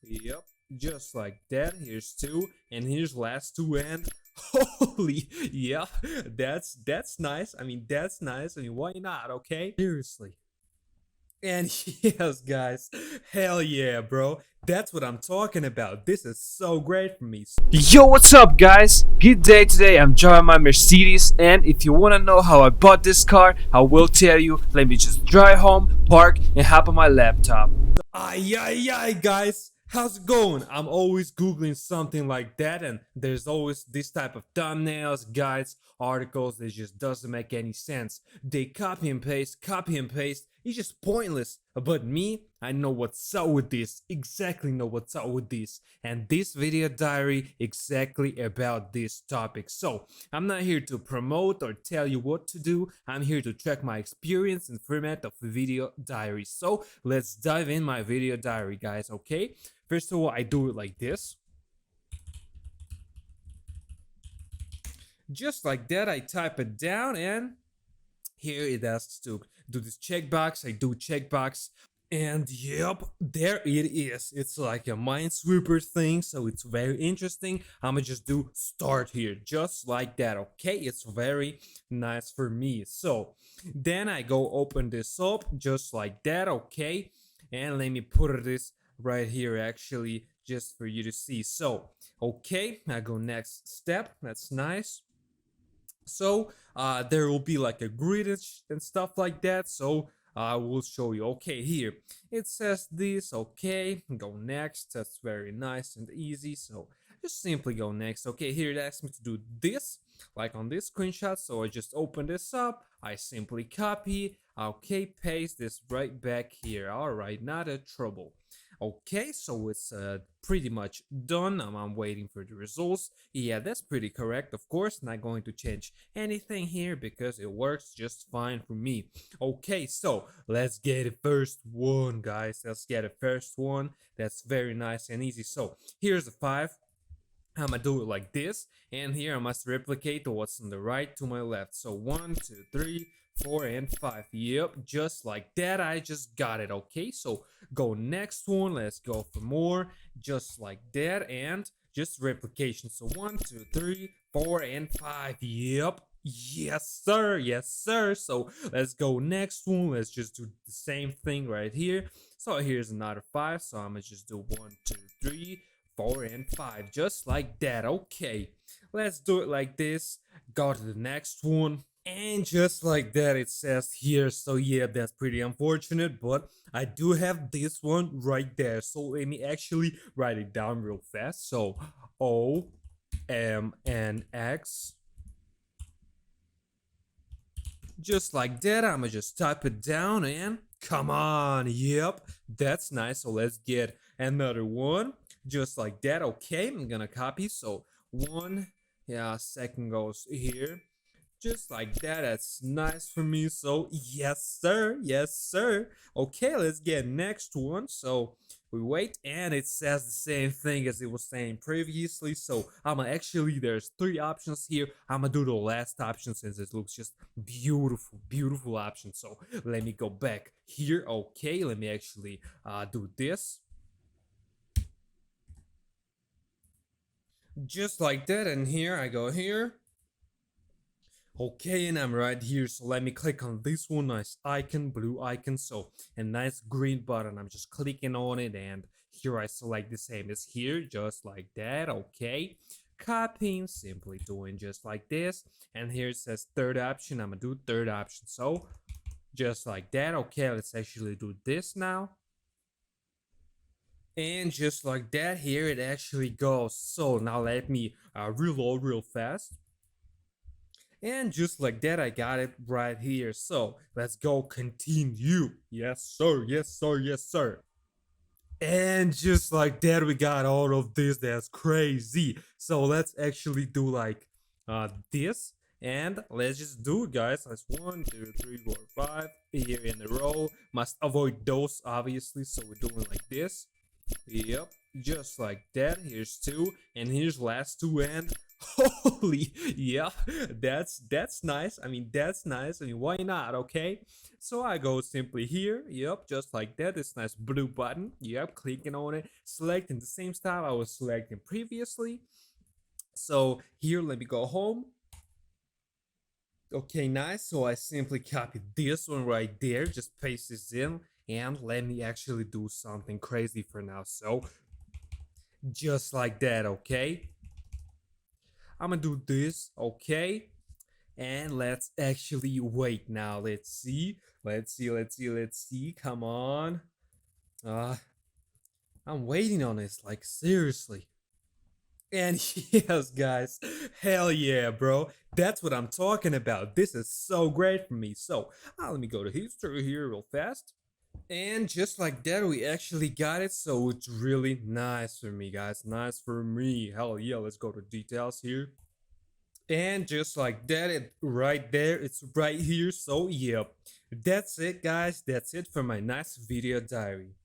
Yep, just like that. Here's two, and here's last two, and holy, yeah, that's nice. I mean, that's nice. I mean, why not? Okay, seriously. And yes, guys, hell yeah, bro. That's what I'm talking about. This is so great for me. Yo, what's up, guys? Good day today. I'm driving my Mercedes, and if you wanna know how I bought this car, I will tell you. Let me just drive home, park, and hop on my laptop. Ay, ay, ay, guys. How's it going? I'm always Googling something like that, and there's always this type of thumbnails, guides, articles that just doesn't make any sense. They copy and paste. It's just pointless. But me, I know what's up with this. Exactly know what's up with this. And this video diary exactly about this topic. So, I'm not here to promote or tell you what to do. I'm here to track my experience in format of a video diary. So, let's dive in my video diary, guys, okay? First of all, I do it like this. Just like that, I type it down, and here it asks to do this checkbox. I do checkbox, and yep, there it is. It's like a minesweeper thing, so it's very interesting. I'ma just do start here, just like that, okay? It's very nice for me. So then I go open this up, just like that, okay? And let me put this right here, actually, just for you to see. So okay, I go next step. That's nice. So there will be like a grid and stuff like that. So I will show you. Okay, here it says this. Okay, go next. That's very nice and easy. So just simply go next. Okay, here it asks me to do this, like on this screenshot. So I just open this up. I simply copy. Okay, paste this right back here. All right, not a trouble. Okay, so it's pretty much done. I'm waiting for the results. Yeah, that's pretty correct. Of course, not going to change anything here because it works just fine for me. Okay, so let's get the first one, guys. Let's get the first one. That's very nice and easy. So here's the 5. I'm gonna do it like this, and here I must replicate what's on the right to my left. So 1, 2, 3, 4, and 5. Yep, just like that. I just got it. Okay, so go next one. Let's go for more, just like that, and just replication. So 1, 2, 3, 4, and 5. Yep. Yes, sir. Yes, sir. So let's go next one. Let's just do the same thing right here. So here's another 5. So I'm gonna just do 1, 2, 3, 4, and 5, just like that. Okay, let's do it like this. Go to the next one, and just like that, it says here. So yeah, that's pretty unfortunate, but I do have this one right there. So let me actually write it down real fast. So OMNX, just like that. I'ma just type it down, and come on. Yep, that's nice. So let's get another one, just like that. Okay, I'm gonna copy. So 1, yeah, second goes here, just like that. That's nice for me. So yes, sir. Yes, sir. Okay, let's get next one. So we wait, and it says the same thing as it was saying previously. So actually, there's 3 options here. I'm gonna do the last option since it looks just beautiful, beautiful option. So let me go back here. Okay, let me actually do this, just like that. And here I go here. Okay, and I'm right here. So let me click on this one. Nice icon, blue icon. So a nice green button. I'm just clicking on it, and here I select the same as here, just like that. Okay, copying, simply doing just like this. And here it says third option. I'm gonna do third option. So just like that. Okay, let's actually do this now. And just like that, here it actually goes. So now let me reload real fast. And just like that, I got it right here. So let's go continue. Yes, sir. Yes, sir. Yes, sir. And just like that, we got all of this. That's crazy. So let's actually do like this. And let's just do it, guys. Let's 1, 2, 3, 4, 5 here in a row. Must avoid those, obviously. So we're doing like this. Yep, just like that. Here's 2, and here's last 2, and Holy, yeah, that's nice. I mean, that's nice. I mean, why not? Okay, so I go simply here. Yep, just like that. This nice blue button. Yep, clicking on it, selecting the same style I was selecting previously. So here, let me go home. Okay, nice. So I simply copy this one right there, just paste this in, and let me actually do something crazy for now. So just like that, okay? I'm gonna do this, okay? And let's actually wait now. Let's see. Let's see. Come on. Uh I'm waiting on this, like seriously. And yes, guys, hell yeah, bro. That's what I'm talking about. This is so great for me. So, let me go to history here real fast. And just like that, we actually got it. So it's really nice for me, guys. Nice for me. Hell yeah, let's go to details here. And just like that, it right there, it's right here. So, yep. That's it, guys. That's it for my nice video diary.